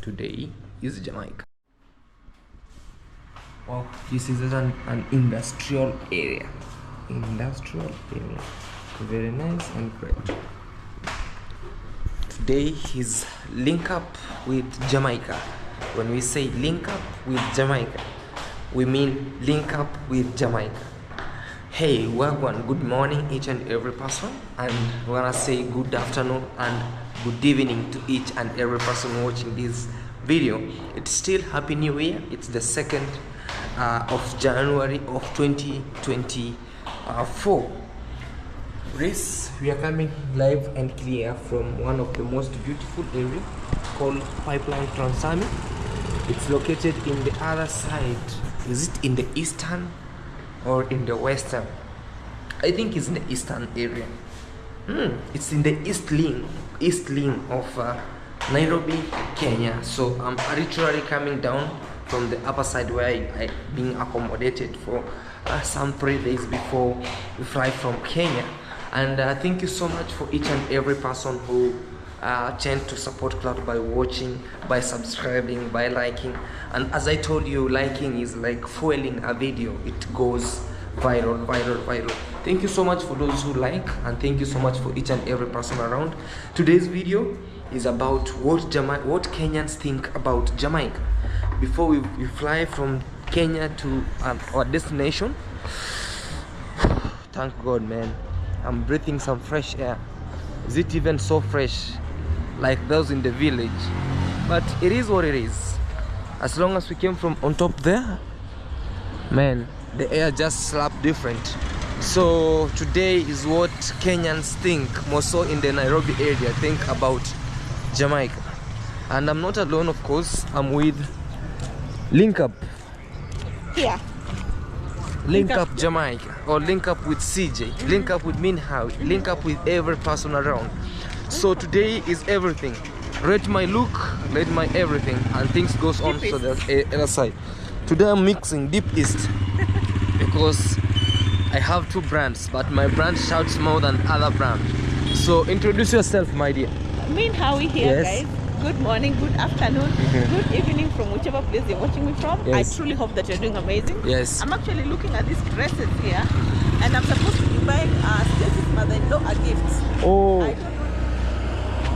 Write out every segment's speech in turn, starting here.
Today is Jamaica. Wow, this is an industrial area. Very nice and great. Today is link up with Jamaica. When we say link up with Jamaica, we mean link up with Jamaica. Hey, welcome, good morning each and every person, and we're gonna say good afternoon and good evening to each and every person watching this video. It's still Happy New Year. It's the 2nd of January of 2024. This we are coming live and clear from one of the most beautiful areas called Pipeline Transami. It's located in the other side. Is it in the eastern or in the western? I think it's in the eastern area. It's in the east limb of Nairobi, Kenya. So I'm literally coming down from the upper side where I being accommodated for some 3 days before we fly from Kenya. And thank you so much for each and every person who tend to support Claude by watching, by subscribing, by liking. And as I told you, liking is like fueling a video. It goes viral. Thank you so much for those who like, and thank you so much for each and every person around. Today's video is about what Kenyans think about Jamaica. Before we fly from Kenya to our destination, thank God, man, I'm breathing some fresh air. Is it even so fresh like those in the village? But it is what it is. As long as we came from on top there, man, the air just slapped different. So today is what Kenyans think, more so in the Nairobi area, think about Jamaica. And I'm not alone, of course. I'm with Link Up. Here. Link up Jamaica, or link up with CJ, link up with Minhawi, link up with every person around. So today is everything. Rate my look, rate my everything, and things goes on. So there's other side. Today I'm mixing Deep East because I have 2 brands, but my brand shouts more than other brand. So introduce yourself, my dear. Minhawi here, yes. Guys. Good morning, good afternoon, good evening from whichever place you're watching me from. Yes. I truly hope that you're doing amazing. Yes. I'm actually looking at these dresses here, and I'm supposed to be buying Stacy's mother-in-law a gift. Oh. I don't know.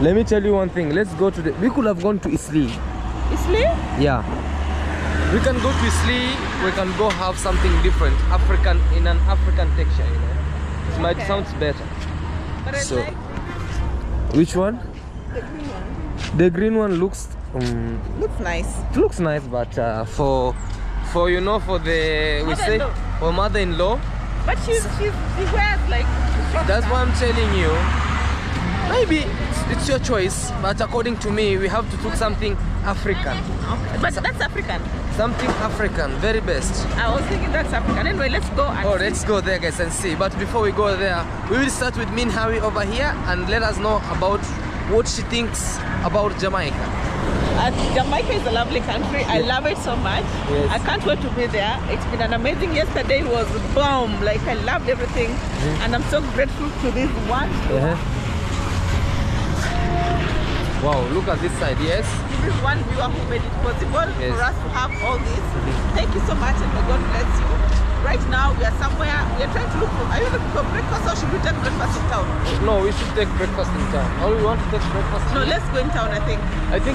Let me tell you one thing. Let's go to the... We could have gone to Isli. Isli? Yeah. We can go to Isli. We can go have something different, African, in an African texture, you know. It might sound better. But I like... Which one? The green one. The green one looks looks nice. It looks nice, but for you know, for the for mother-in-law. But she wears like. That's why I'm telling you. Maybe it's your choice, but according to me, we have to put something African. Okay. But that's African. Something African, very best. I was thinking that's African. Anyway, let's go. Let's go there, guys, and see. But before we go there, we will start with Minhawi over here and let us know about what she thinks about Jamaica. Jamaica is a lovely country. I love it so much. Yes. I can't wait to be there. It's been an amazing. Yesterday was bomb. Like, I loved everything, and I'm so grateful to this one. Wow, look at this side. Yes. This is one viewer who made it possible for us to have all this. Thank you so much, and may God bless you. Right now we are somewhere. We are trying to look for. Are you looking for breakfast, or should we take breakfast in town? No, we should take breakfast in town. Or we want to take breakfast? No, let's go in town. I think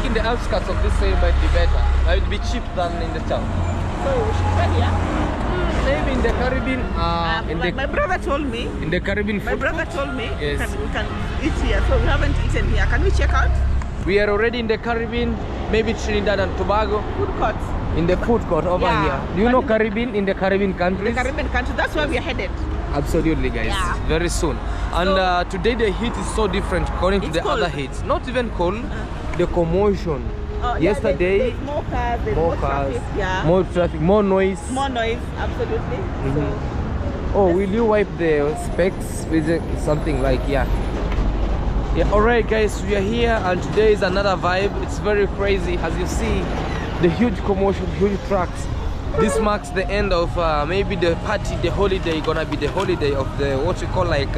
in the outskirts of this area might be better. It would be cheap than in the town. So we should go here. Maybe in the Caribbean. My brother told me. In the Caribbean. My brother told me. Yes. We can eat here. So we haven't eaten here. Can we check out? We are already in the Caribbean. Maybe Trinidad and Tobago. Food court. In the food court over here. Do you know Caribbean? In the Caribbean countries? The Caribbean country. That's where we are headed. Absolutely, guys. Yeah. Very soon. And today the heat is so different according to the cold. other heats. Not even cold. The commotion. Yesterday, there's more cars, more traffic, more traffic, more noise. More noise, absolutely. Will you wipe the specs with something like alright, guys, we are here, and today is another vibe. It's very crazy. As you see, the huge commotion, huge trucks. This marks the end of maybe the party, the holiday, gonna be the holiday of the what we call like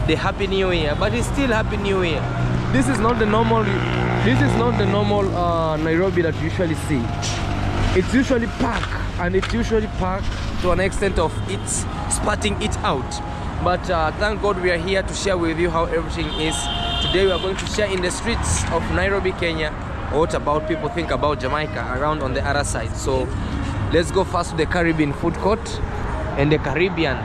the Happy New Year, but it's still Happy New Year. this is not the normal. This is not the normal Nairobi that you usually see. It's usually packed, and it's usually packed to an extent of it's spatting it out. But thank God we are here to share with you how everything is. Today we are going to share in the streets of Nairobi, Kenya, what about people think about Jamaica around on the other side. So let's go first to the Caribbean food court and the Caribbean,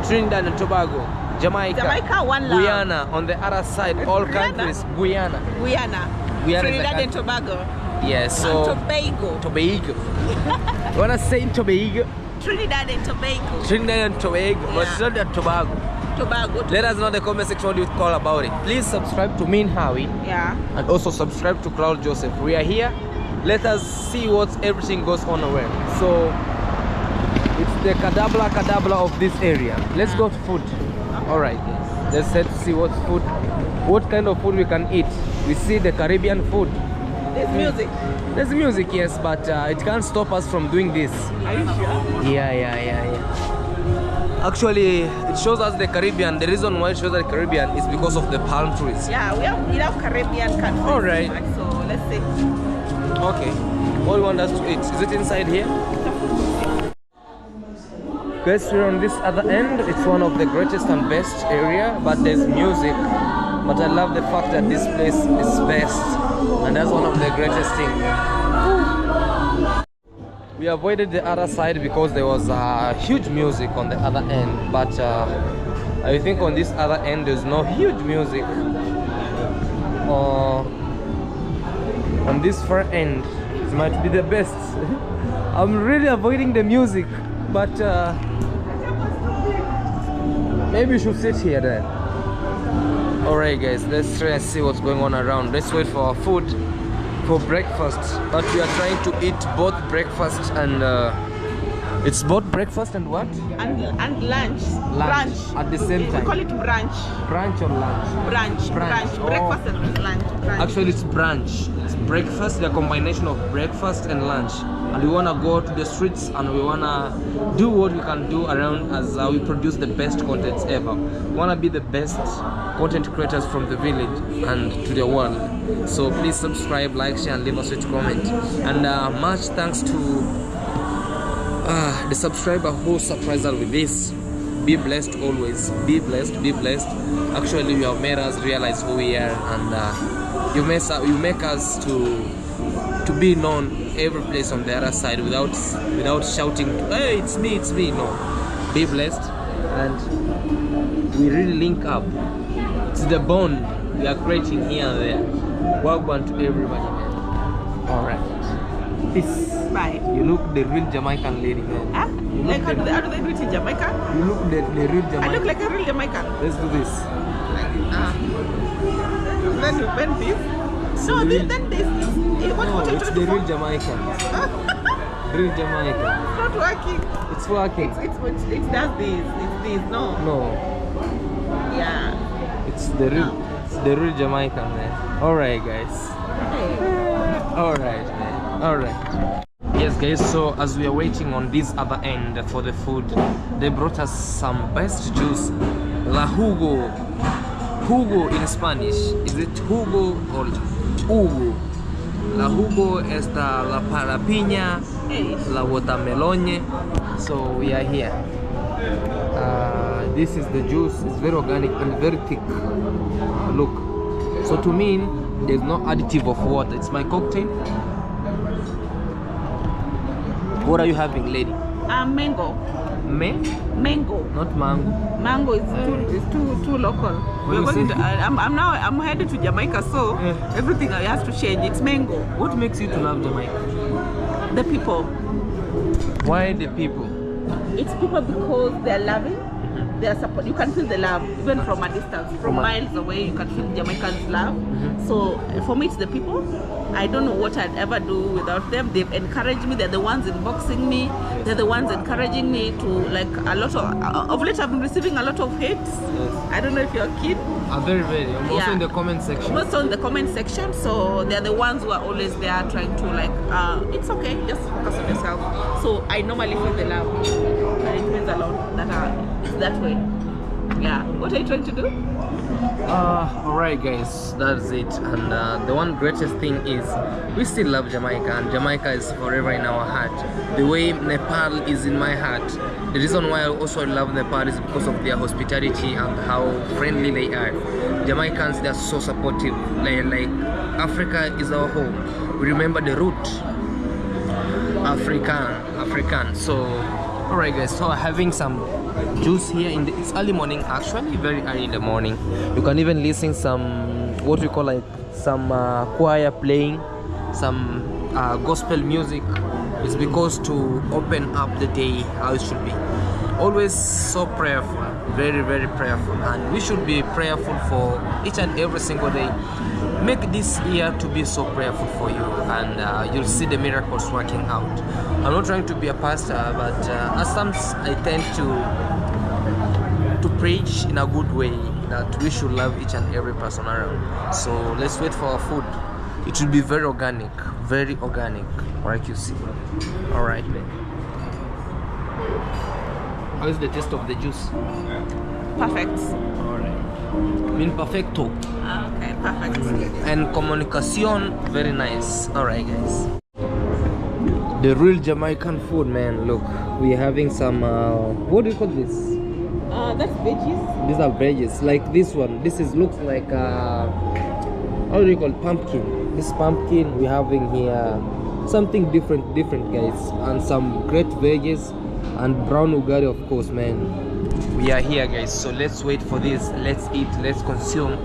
Trinidad and Tobago, Jamaica, one love. Guyana on the other side, all countries. Guyana, Trinidad and Tobago. Yes, so Tobago. You wanna say Tobago? Trinidad and Tobago. Trinidad and Tobago, yeah. But it's not that Tobago. Let us know in the comment section what you call about it. Please subscribe to me and Howie. Yeah. And also subscribe to Claude Joseph. We are here. Let us see what everything goes on where. So it's the kadabla of this area. Let's go to food. Alright. Let's head to see what kind of food we can eat. We see the Caribbean food. There's music. There's music, yes, but it can't stop us from doing this. Are you sure? Yeah. Actually, it shows us the Caribbean. The reason why it shows us the Caribbean is because of the palm trees. Yeah, we have Caribbean countries. Alright. So let's see. Okay. What do you want us to eat? Is it inside here? Guys, we're on this other end. It's one of the greatest and best area, but there's music. But I love the fact that this place is best, and that's one of the greatest things. We avoided the other side because there was huge music on the other end, but I think on this other end there's no huge music. On this far end it might be the best. I'm really avoiding the music, but maybe we should sit here then. Alright guys, let's try and see what's going on around. Let's wait for our food for breakfast. But we are trying to eat both breakfast and it's both breakfast and what? And lunch. Brunch. At the same time. We call it brunch. Brunch or lunch? Brunch. Oh. Breakfast and lunch. Brunch. Actually it's brunch. It's breakfast, the combination of breakfast and lunch. And we wanna go to the streets and we wanna do what we can do around as we produce the best contents ever. We wanna be the best content creators from the village and to the world. So please subscribe, like, share and leave us a comment. And much thanks to the subscriber who surprised us with this. Be blessed always. Be blessed. Actually you have made us realize who we are, and you make us to be known every place on the other side without shouting, hey, it's me. No, be blessed, and we really link up. It's the bond we are creating here and there. Welcome to everybody, man. Alright, peace. Bye. You look the real Jamaican lady, man. Huh? Like how do they do it in Jamaica? You look the real Jamaican. I look like a real Jamaican. Let's do this. When this? No, then this. What it's the real Jamaican. Real Jamaican. It's not working. It's working. It does this. It's this. No. Yeah. It's the real Jamaican, man. Alright guys. Hey. Alright man. Alright. Yes guys, so as we are waiting on this other end for the food, they brought us some best juice. La Jugo. Jugo in Spanish. Is it Jugo or Jugo? La Jugo esta la parapiña, la watermelon. So we are here. This is the juice. It's very organic and very thick. Look. So to me, there's no additive of water. It's my cocktail. What are you having, lady? Mango. Mango. Not mango. Mango is too local. We're going to, I'm headed to Jamaica, so everything has to change. It's mango. What makes you to love Jamaica? The people. Why the people? It's people because they're loving. They are support. You can feel the love even from a distance, from miles away. You can feel Jamaicans' love. So for me, it's the people. I don't know what I'd ever do without them. They've encouraged me. They're the ones inboxing me. They're the ones encouraging me to like a lot of late. I've been receiving a lot of hate. Yes. I don't know if you're a kid. Very. I'm also in the comment section. I'm also in the comment section. So they're the ones who are always there trying to like, it's okay, just focus on yourself. So I normally feel the love. And it means a lot that it's that way. Yeah. What are you trying to do? Alright guys, that's it. And the one greatest thing is we still love Jamaica, and Jamaica is forever in our heart, the way Nepal is in my heart. The reason why I also love Nepal is because of their hospitality and how friendly they are. Jamaicans, they are so supportive. Like Africa is our home. We remember the root African. So alright guys, so having some juice here in the, it's early morning, actually very early in the morning. You can even listen some what we call like some choir playing, some gospel music. It's because to open up the day how it should be. Always so prayerful, very prayerful, and we should be prayerful for each and every single day. Make this year to be so prayerful for you, and you'll see the miracles working out. I'm not trying to be a pastor, but at times I tend to preach in a good way that we should love each and every person around. So let's wait for our food. It will be very organic, like you see. All right. How is the taste of the juice? Perfect. All right. Mean perfecto. Okay, perfect. And communication, very nice. All right, guys. The real Jamaican food, man. Look, we're having some. What do you call this? That's veggies. These are veggies. Like this one. This is looks like how do you call it? Pumpkin? This pumpkin we're having here. Something different, guys, and some great veggies and brown ugali, of course, man. We are here, guys, so let's wait for this. Let's eat, let's consume,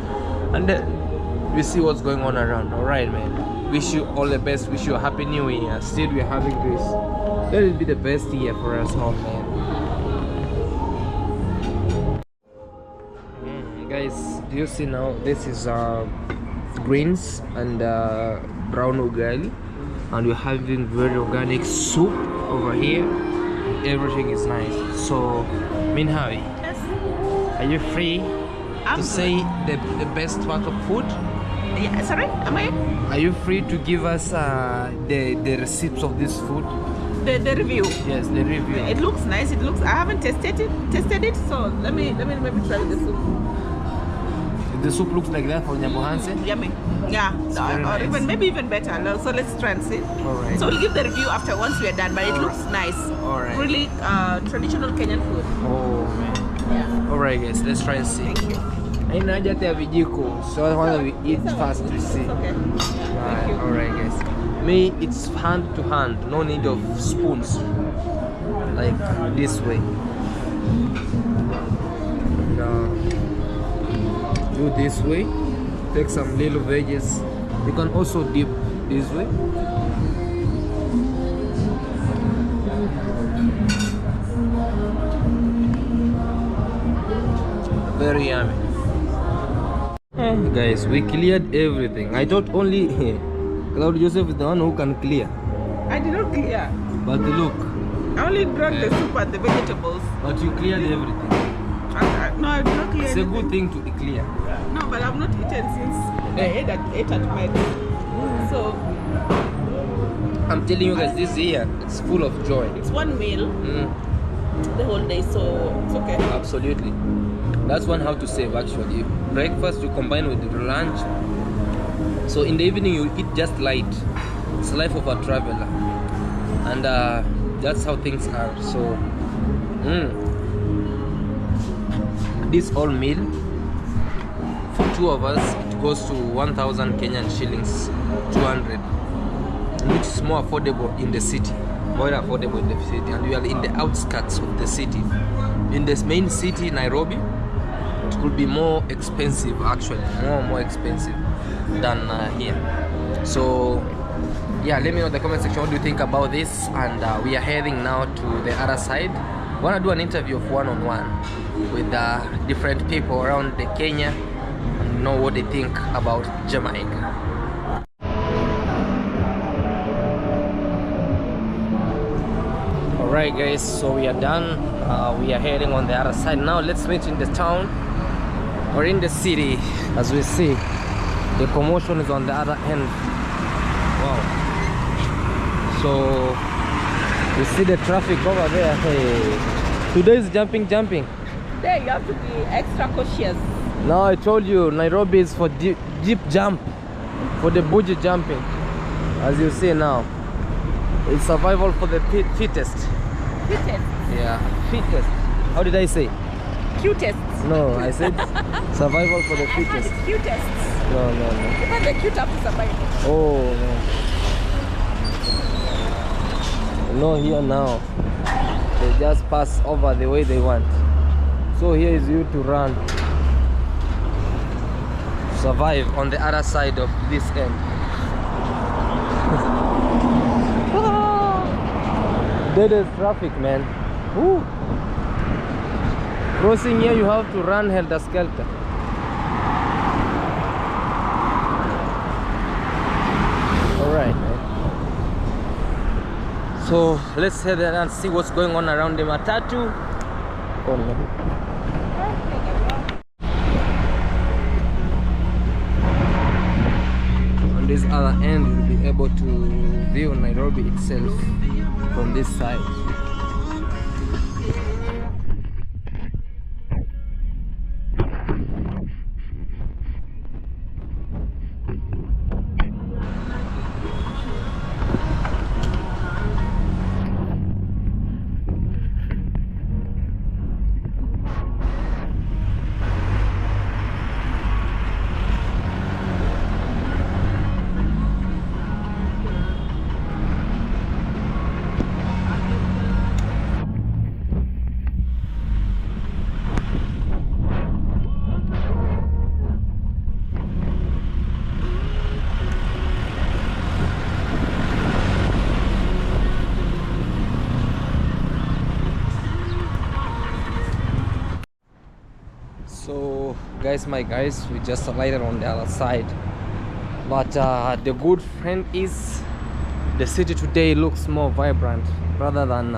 and then we see what's going on around. All right, man. Wish you all the best. Wish you a happy new year. Still, we're having this. Let it be the best year for us all, man. Guys, do you see now? This is greens and brown ugali, and we're having very organic soup over here. Everything is nice. So Minhawi, Yes. are you free to say the best part of food? Yeah, sorry, am I? Are you free to give us the receipts of this food? The review. Yes, the review. It looks nice. It looks. I haven't tested it. So let me maybe try the soup. The soup looks like that for Nyabohanse? Yummy. Yeah. very Or nice. maybe even better. So let's try and see. Alright. So we'll give the review after once we are done. But it looks nice. Alright. Really traditional Kenyan food. Oh man. Yeah. Alright guys, let's try and see. Thank you. Haina haja hata ya vijiko. So why we eat fast to see. It's okay. Thank you. Alright guys. Me, it's hand to hand, no need of spoons. Like this way. Do this way. Take some little veggies. You can also dip this way. Very yummy. Guys, we cleared everything. I thought only Claude Joseph is the one who can clear. I did not clear. But look, I only drank the soup and the vegetables. but you cleared everything. No, I did not clear. It's a anything. good thing to clear. No, but I've not eaten since I ate at night. So I'm telling you guys, this year it's full of joy. it's one meal the whole day, so it's okay. Absolutely. That's one how to save actually. Breakfast you combine with the lunch. So in the evening you eat just light. It's life of a traveler. And that's how things are. So this whole meal for two of us it goes to 1,000 Kenyan shillings, 200, which is more affordable in the city, and we are in the outskirts of the city. In the main city, Nairobi, it could be more expensive actually, more expensive than here. So yeah, let me know in the comment section what do you think about this, and we are heading now to the other side. I want to do an interview of one-on-one with different people around the Kenya and know what they think about Jamaica. Alright guys, so we are done. We are heading on the other side now. Let's meet in the town or in the city. As we see, the commotion is on the other end. Wow. So you see the traffic over there. Hey, today is jumping. There you have to be extra cautious. Now I told you Nairobi is for deep jump, for the bungee jumping. As you see now, it's survival for the fittest. Fittest. Yeah, fittest. How did I say? Cutest. No, I said survival for the fittest. Cutest. No. Even the cute have to survive. Oh no. No, here now. They just pass over the way they want. So here is you to run. Survive on the other side of this end. Dead is traffic, man. Woo. Crossing here, you have to run helter skelter. Alright, man. So let's head there and see what's going on around the matatu. Oh, no. On this other end, you'll be able to view Nairobi itself from this side. So guys, we just alighted on the other side, but the good friend is the city today looks more vibrant rather than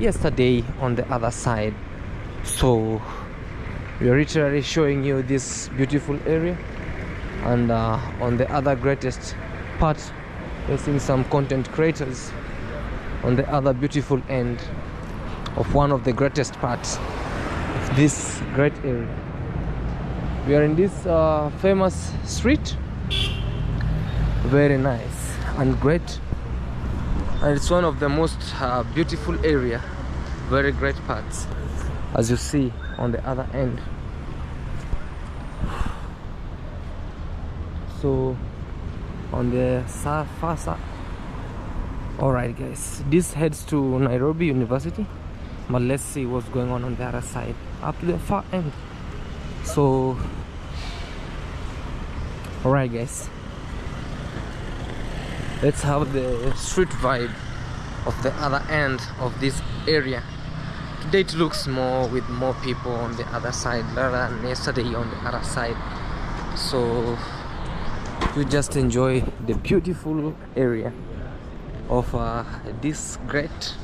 yesterday on the other side. So we are literally showing you this beautiful area, and on the other greatest part you're seeing some content creators on the other beautiful end of one of the greatest parts of this great area. We are in this famous street, very nice and great, and it's one of the most beautiful area, very great parts, as you see on the other end. So on the far side. Alright guys, this heads to Nairobi University, but let's see what's going on the other side, up to the far end. So alright guys, let's have the street vibe of the other end of this area. Today it looks more with more people on the other side rather than yesterday on the other side. So we just enjoy the beautiful area of this great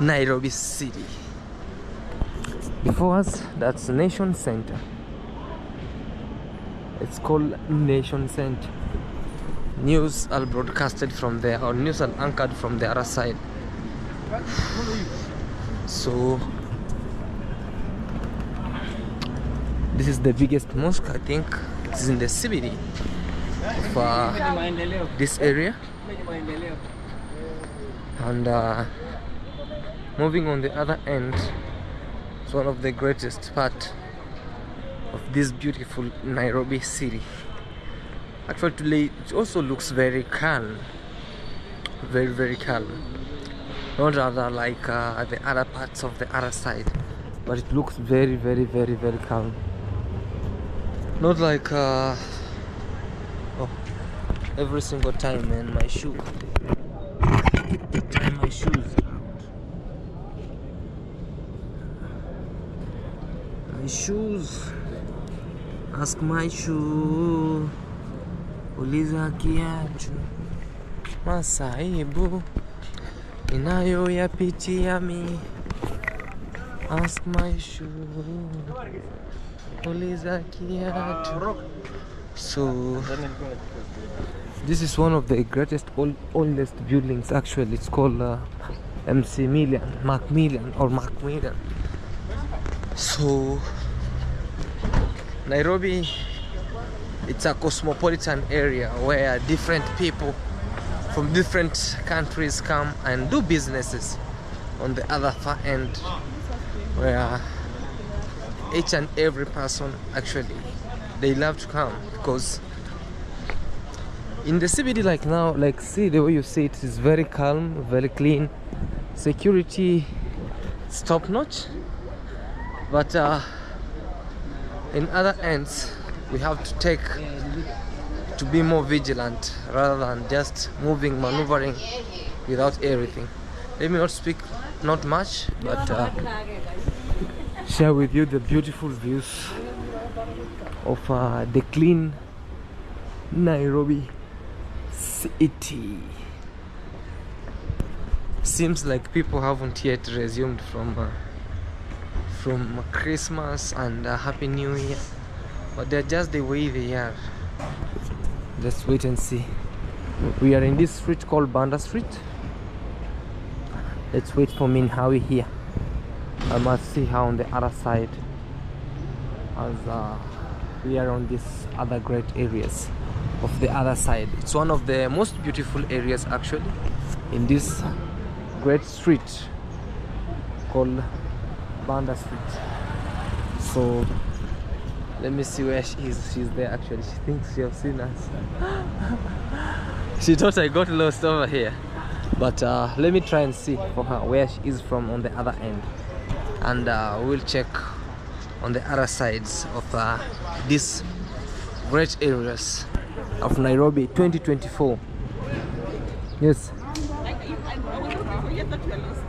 Nairobi city. Before us, that's Nation Center. It's called Nation Center. News are broadcasted from there, or news are anchored from the other side. So this is the biggest mosque, I think. It's in the CBD of this area. And moving on the other end, it's one of the greatest part of this beautiful Nairobi city. Actually today it also looks very calm, very calm, not rather like the other parts of the other side, but it looks very calm, not like oh, every single time, man, my shoe, tie my shoes out. My shoes, ask my shoe, uliza kiatu, masaibu inayoyapitia mi, ask my shoe, uliza kiatu. So this is one of the greatest oldest buildings. Actually it's called Macmillan. So Nairobi, it's a cosmopolitan area where different people from different countries come and do businesses. On the other far end, where each and every person actually they love to come, because in the CBD, like now, like see the way you see it is very calm, very clean, security is top notch. But in other ends, we have to be more vigilant rather than just moving, maneuvering without everything. Let me not speak not much, but share with you the beautiful views of the clean Nairobi city. Seems like people haven't yet resumed from Christmas and Happy New Year, but they're just the way they are. Let's wait and see. We are in this street called Banda Street. Let's wait for Minhawi here. I must see how on the other side, as we are on these other great areas of the other side. It's one of the most beautiful areas actually in this great street called Banda Street. So let me see where she is. She's there actually. She thinks she has seen us. She thought I got lost over here, but let me try and see for her where she is from on the other end, and we'll check on the other sides of these great areas of Nairobi 2024. Yes. I thought you were lost.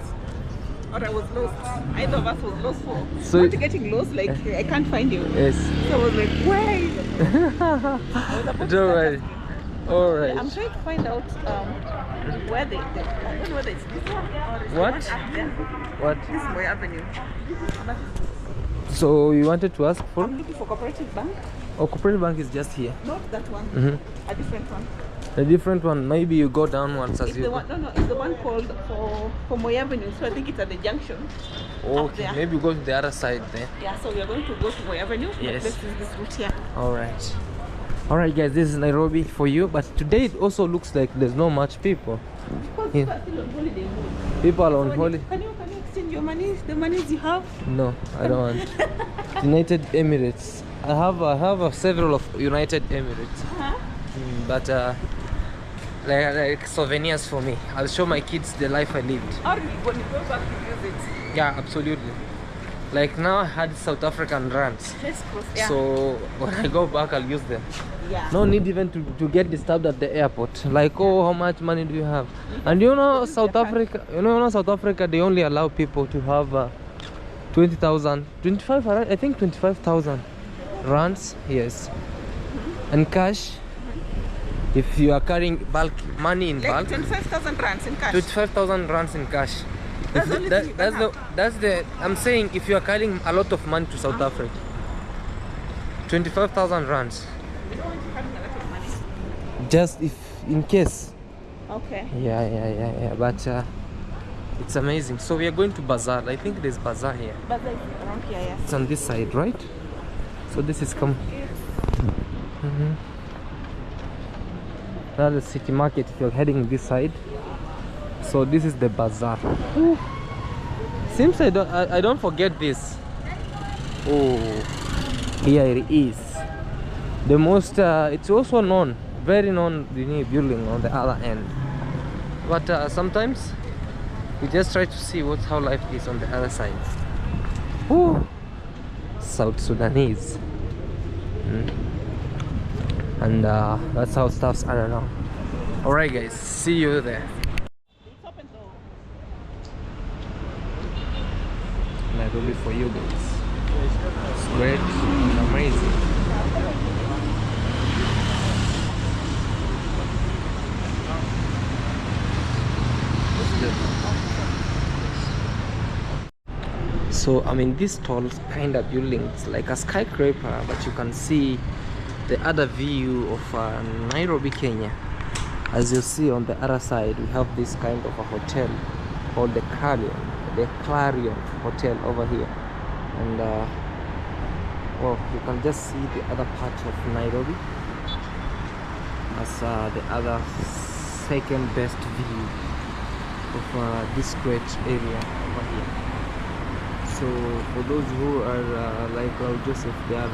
Or I was lost. Either of us was lost for. So not getting lost, like I can't find you. Yes. So I was like, wait. Don't worry. All right. I'm trying to find out where they. I don't know whether it's this one or it's What? the one up there. What? This is my avenue. So you wanted to ask for? I'm looking for Cooperative Bank. Oh, Cooperative Bank is just here. Not that one. A different one. A different one. Maybe you go downwards as It's you the go. one. No, it's the one called for Moy Avenue. So I think it's at the junction. Up Okay, there. maybe go to the other side then. Yeah. So we are going to go to Moy Avenue. Yes. This is this route here. Alright guys, this is Nairobi for you, but today it also looks like there's not much people. Because Yeah. people are still on holiday mode. People are on So holiday. Can you exchange your money, the monies you have? No, I don't want. United Emirates. I have several of United Emirates. But like souvenirs for me. I'll show my kids the life I lived. Or when you go back to use it. Yeah, absolutely. Like now I had South African rands. Let's cross. Yeah. So when I go back I'll use them. Yeah. No need even to get disturbed at the airport. Like, oh, how much money do you have? And you know South Africa, South Africa, they only allow people to have 20,000, 25, I think 25,000 rands, yes. And cash, if you are carrying bulk money in bulk, 25,000 rands in cash. 25,000 rands in cash. That's the only thing you can have. That's the I'm saying, if you are carrying a lot of money to South Africa, 25,000 rands. You don't want to carry a lot of money. Just if in case. Okay. Yeah. But it's amazing. So we are going to bazaar. I think there's bazaar here. But like around here, yeah. It's on this side, right? So this is That's the city market if you're heading this side. So this is the bazaar. Ooh. Seems I don't forget this. Oh, here it is. The most it's also known, very known, the new building on the other end. But sometimes we just try to see how life is on the other side. Ooh. South Sudanese. And that's how stuff's are now. Alright guys, see you there. It's open though. Nairobi for you guys. It's great and amazing. So I mean, this tall kind of building, it's like a skyscraper, but you can see the other view of Nairobi, Kenya. As you see on the other side, we have this kind of a hotel called the Clarion Hotel over here. And Well, you can just see the other part of Nairobi as the other second best view of this great area over here. So for those who are like Claude Joseph, they are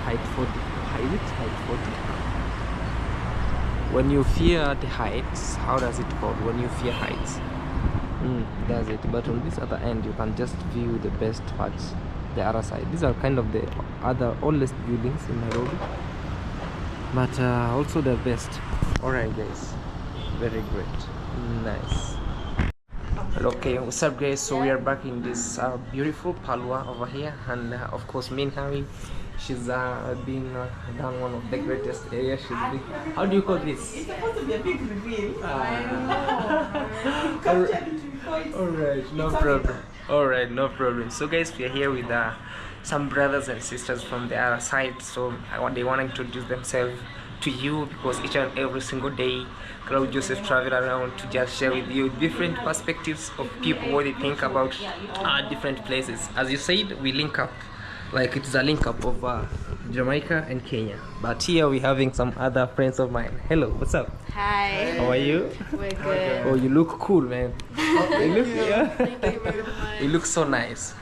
height 40. Height 40. When you fear the heights, how does it called? When you fear heights, does it? But on this other end, you can just view the best parts, the other side. These are kind of the other oldest buildings in Nairobi, but also the best. Alright guys, very great, nice. Okay, what's up guys? So we are back in this beautiful Palwa over here, and of course me and Harry, she's been done one of the greatest areas. She's been, how do you call this? It's supposed to be a big reveal. Alright, no problem. Alright, no problem. So guys, we are here with some brothers and sisters from the other side. So they want to introduce themselves to you, because each and every single day Claude Joseph travel around to just share with you different perspectives of people, what they think about different places. As you said, we link up, like it's a link up of Jamaica and Kenya, but here we're having some other friends of mine. Hello, what's up? Hi. How are you? We're good. Oh, you look cool, man. Thank you very much. You look so nice.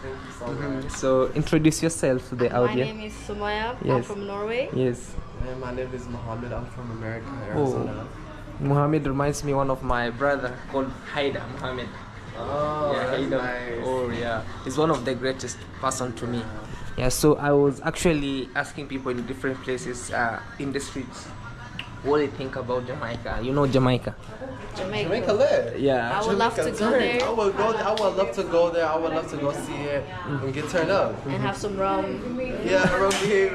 So introduce yourself to the My audience. name is Sumaya. I'm Yes. from Norway. Yes. And my name is Mohammed. I'm from America, Oh, Arizona. Muhammad reminds me one of my brother called Haida Muhammad. Oh, Yeah, that's Haida. nice. Oh yeah, he's one of the greatest person to me. Yeah, so I was actually asking people in different places in the streets what they think about Jamaica. You know Jamaica? Jamaica lit. Yeah. I would love to Jamaica go turned. there I would go there. I would love to go there. I would love to go see it and get turned up. and have some rum. Yeah, rugby.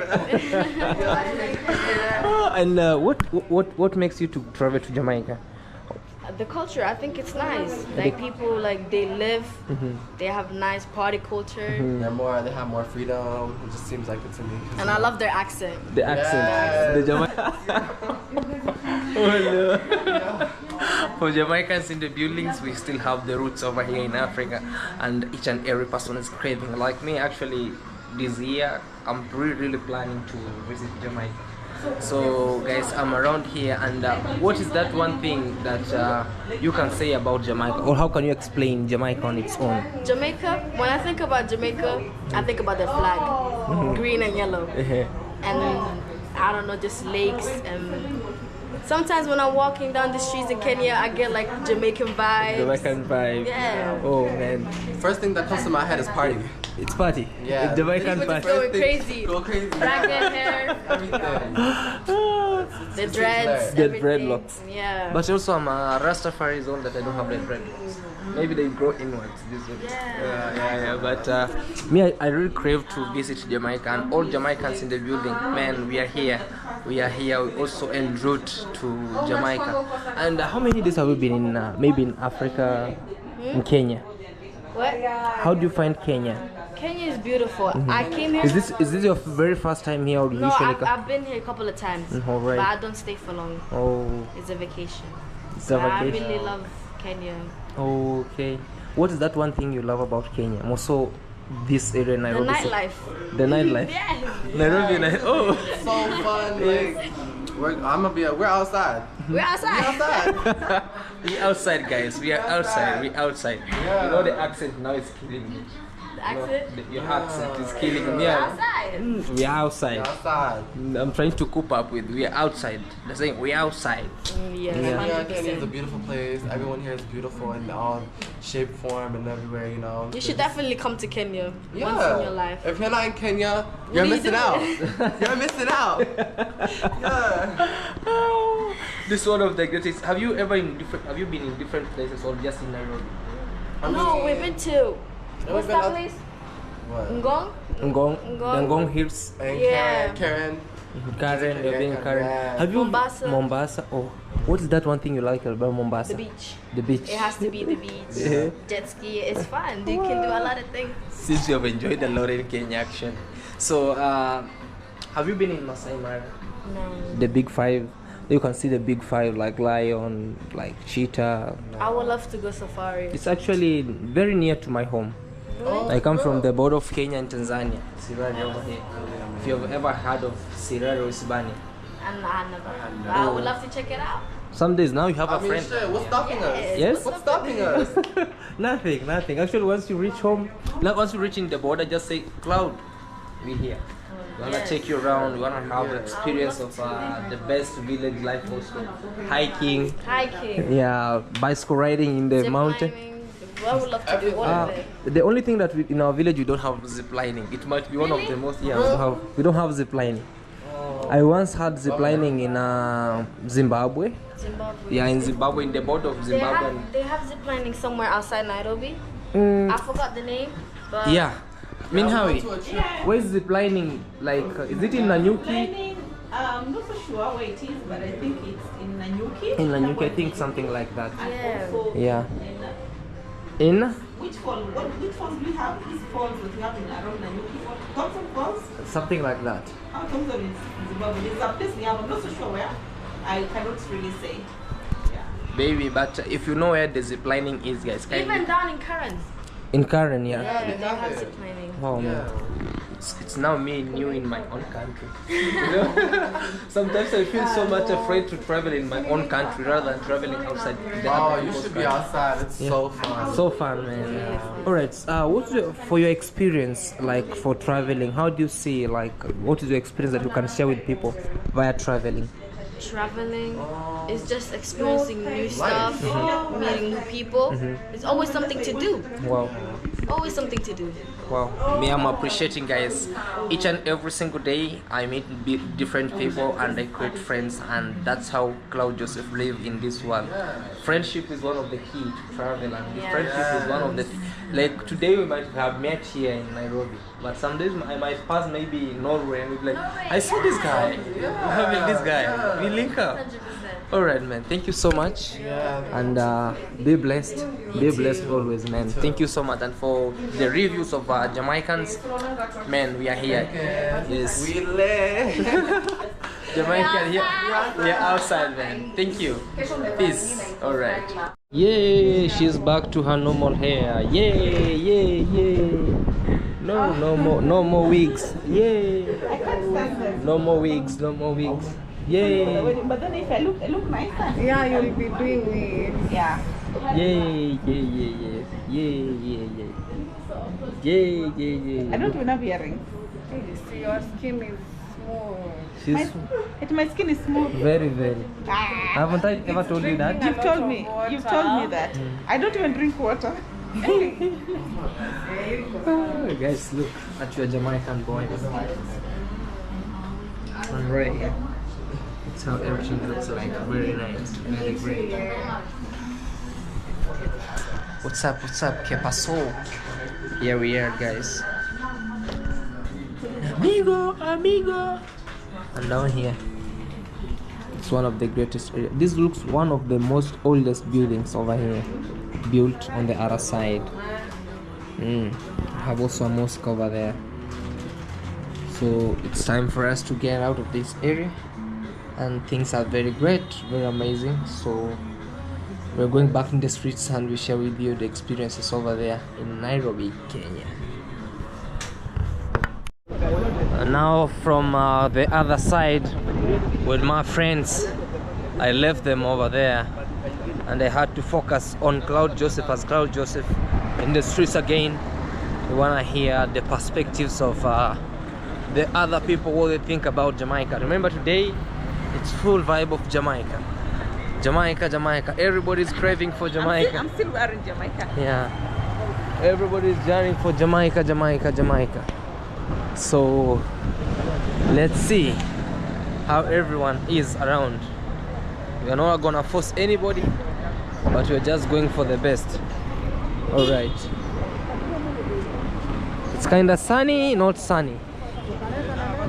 And what makes you to travel to Jamaica? The culture, I think it's nice. Like people, like they live, they have nice party culture, They have more freedom. It just seems like it to me. and I love their accent. The accent, the Jamaica. Oh no. For Jamaicans in the buildings, we still have the roots over here in Africa, and each and every person is craving. Like me, actually, this year I'm really planning to visit Jamaica. So guys, I'm around here, and what is that one thing that you can say about Jamaica, or how can you explain Jamaica on its own? Jamaica, when I think about Jamaica, I think about their flag, green and yellow. And I don't know, just lakes. And sometimes when I'm walking down the streets in Kenya, I get like Jamaican vibes. Jamaican vibe. Yeah. Oh man, First thing that comes to my head is party. it's party. Yeah. It's Jamaican People party. just going crazy. Go crazy. Ragged hair, Everything. the dreads, The everything. dreadlocks. Yeah. But also I'm a Rastafari zone that I don't have the dreadlocks. Maybe they grow inwards this way. Yeah. But me, I really crave to visit Jamaica, and all Jamaicans in the building. Man, we are here. We also en route to Jamaica. And how many days have you been in? Maybe in Africa, in Kenya. What? How do you find Kenya? Kenya is beautiful. I came here. Is this your very first time here, or you No, usually I've been here a couple of times, alright. but I don't stay for long. Oh, It's a vacation. it's a But I vacation. really love Kenya. Okay. What is that one thing you love about Kenya? Also, this area, The Nairobi. nightlife. The nightlife. Yes. Nairobi night. Oh. So fun. Like, we're outside. We're outside. Outside. We outside, guys. We are outside. We outside. Yeah. You know the accent now is killing me. The accent. Your accent is killing me. We're Yeah. outside. We are outside. Outside. I'm trying to cope up with. We are outside. They're saying we are outside. Yes, Yeah, Kenya is a 100%. beautiful place. Everyone here is beautiful in all shape, form, and everywhere. You know. You should definitely come to Kenya Yeah. once in your life. If you're not in Kenya, you're are you missing out. You're missing out. Yeah. This is one of the greatest. Have you been in different places or just in Nairobi? No, we've been to. What's been that up- place? What? Ngong? Ngong, Ngong. Ngong Hills, And Yeah. Karen. Karen, you've been in Karen. Yeah. Have you Mombasa. Mombasa? Oh, what is that one thing you like about Mombasa? The beach. The beach. It has to be the beach. Yeah. Jet ski. It's fun. You can do a lot of things. Since you have enjoyed a lot in Kenya, actually. So, have you been in Masai Mara? No. The big five. You can see the big five like lion, like cheetah. I would love to go safari. It's actually very near to my home. Oh, I come from the border of Kenya and Tanzania. See right over here. if you've ever heard of Sirero Isbani. And I never heard of it. I would love to check it out. Some days now you have a friend. Shit, what's stopping us? Yes? What's stopping us? Nothing. Actually, once you reach home, once you reach in the border, just say, Claude, we here. We wanna take you around. We wanna have the experience of the best village life also. Hiking. Yeah, bicycle riding in the Zip mountain. lining. I would love to do all of it. The only thing that in our village we don't have zip lining. It might be one of the most. Yeah, we don't have zip lining. I once had zip lining in Zimbabwe. Yeah, in Zimbabwe, in the border of Zimbabwe. They have zip lining somewhere outside Nairobi. I forgot the name. But Yeah. Minhawi, where's zip lining? Like, is it in Nanyuki? I'm not so sure where it is, but I think it's in Nanyuki. In Nanyuki, I think something like that. Yeah. Yeah. In? Which falls do we have? These falls that we have in around Nanyuki. Thompson Falls? Something like that. Thompson is Zimbabwe. There's a place we have. I'm not so sure where. I cannot really say. Yeah. Baby, but if you know where the zip lining is, guys, Even down in Currents. in Karen, yeah. Yeah, they have zip lining. Oh man. It's now me new in my own country. You know? Sometimes I feel so much afraid to travel in my own country rather than traveling outside the Oh, other you people's should be country. outside. It's so fun. So fun, man. Alright, for your experience, like for traveling, how do you see, like, what is your experience that you can share with people via traveling? Traveling is just experiencing new stuff, meeting new people. It's always something to do. Wow. Always something to do. Wow, me, I'm appreciating, guys. Each and every single day I meet different people and I create friends, and that's how Claude Joseph live in this world. Friendship is one of the key to travel, and friendship is one of the like today we might have met here in Nairobi, but some days I might pass maybe in Norway and we'll be like, I see this guy, I mean this guy, we link up. 100%. Alright, man, thank you so much. And be blessed always, man. Thank you so much. And for the reviews of Jamaicans, man, we are here. Yes, we Jamaican here. We are outside, man. Thank you. Peace. Alright. Yay, she's back to her normal hair. Yay. No more wigs. Yay. No more wigs. Yay. But then if I look nicer. Yeah, you'll be doing it. Yeah. Yay. I don't even have earrings. See, your skin is smooth. My skin is smooth. Very. Ah, Haven't I ever told you that? you've told me that. I don't even drink water. Guys, look at your Jamaican boy. And right here. That's how everything looks like. Very nice. Very great. What's up? ¿Qué pasó? Here we are, guys. Amigo. And down here, it's one of the greatest areas. This looks one of the most oldest buildings over here, built on the other side. I have also a mosque over there. So it's time for us to get out of this area, and things are very great, very amazing. So we're going back in the streets and we share with you the experiences over there in Nairobi, Kenya. And now from the other side with my friends, I left them over there and I had to focus on Claude Joseph as Claude Joseph in the streets again. We want to hear the perspectives of the other people, what they think about Jamaica. Remember, today it's full vibe of Jamaica. Jamaica. Everybody's craving for Jamaica. I'm still wearing Jamaica. Yeah. Everybody's yearning for Jamaica. So let's see how everyone is around. We are not gonna force anybody, but we're just going for the best. Alright. It's kinda sunny, not sunny.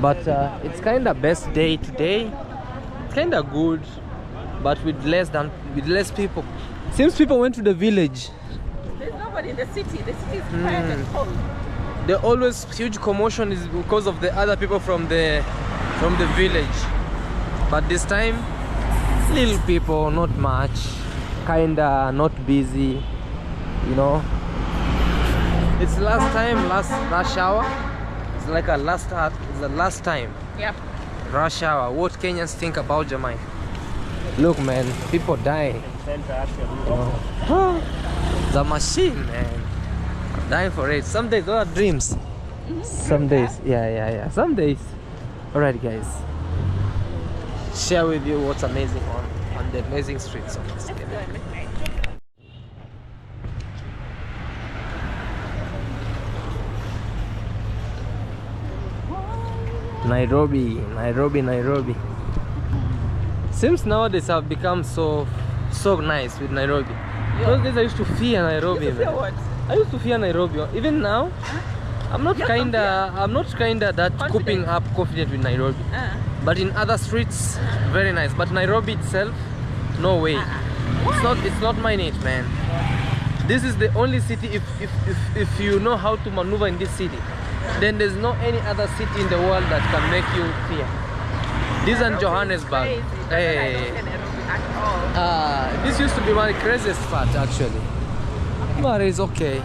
But it's kinda best day today. It's kinda good, but with less people. Seems people went to the village. There's nobody in the city. The city is quiet and cold. The always huge commotion is because of the other people from the village. But this time, little people, not much, kinda not busy, you know. It's last time, last shower. It's like a last it's the last time. Yep. Rush hour. What Kenyans think about Jamaica? Look, man, people dying. The machine, man. Dying for it. Some days, those are dreams. Some days, yeah. Some days. Alright, guys. Share with you what's amazing on the amazing streets of this city. Nairobi. Seems nowadays have become so nice with Nairobi. Those days I used to fear Nairobi. You fear what? I used to fear Nairobi. Even now, I'm not kinda that coping up confident with Nairobi. But in other streets, very nice. But Nairobi itself, no way. It's not my niche, man. This is the only city. If you know how to maneuver in this city, then there's no any other city in the world that can make you fear. This and Johannesburg. Hey. This used to be my craziest part actually. But it's okay.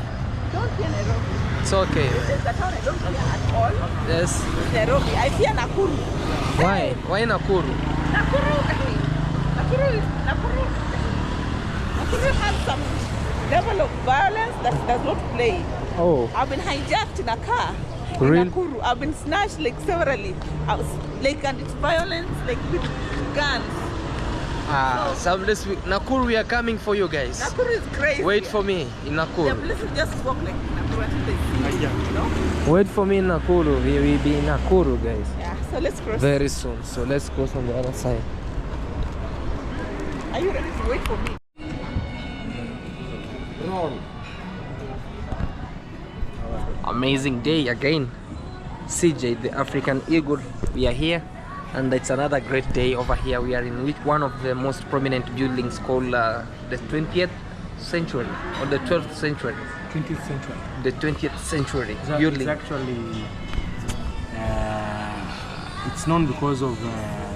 Don't fear Nairobi. It's okay. There's a town I don't fear at all. Yes. Nairobi. I fear Nakuru. Why? Why Nakuru? Nakuru has some level of violence that does not play. Oh. I've been hijacked in a car. Really? In Nakuru. I've been snatched like severally. And it's violence like with guns. Some this week, Nakuru, we are coming for you guys. Nakuru is crazy. Wait for me in Nakuru. The places just walk like Nakuru until they see you know? Wait for me in Nakuru. We will be in Nakuru, guys. Yeah, so let's cross. Very soon. So let's go on the other side. Are you ready to wait for me? Amazing day again. CJ, the African Eagle. We are here. And it's another great day over here. We are in one of the most prominent buildings called the 20th century or the 12th century. 20th century. The 20th century It's building. actually it's known because of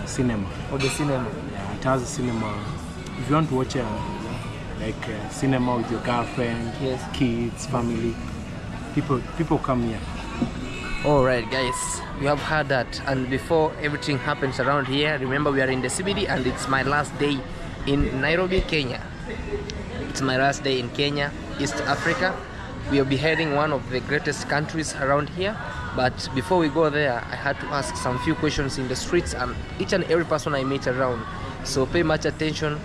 cinema. Or the cinema. Yeah, it has a cinema. If you want to watch cinema with your girlfriend, yes, kids, family, people come here. Alright guys, we have heard that, and before everything happens around here, remember we are in the CBD and it's my last day in Nairobi, Kenya. It's my last day in Kenya, East Africa. We'll be heading one of the greatest countries around here, but before we go there, I had to ask some few questions in the streets and each and every person I meet around. So pay much attention,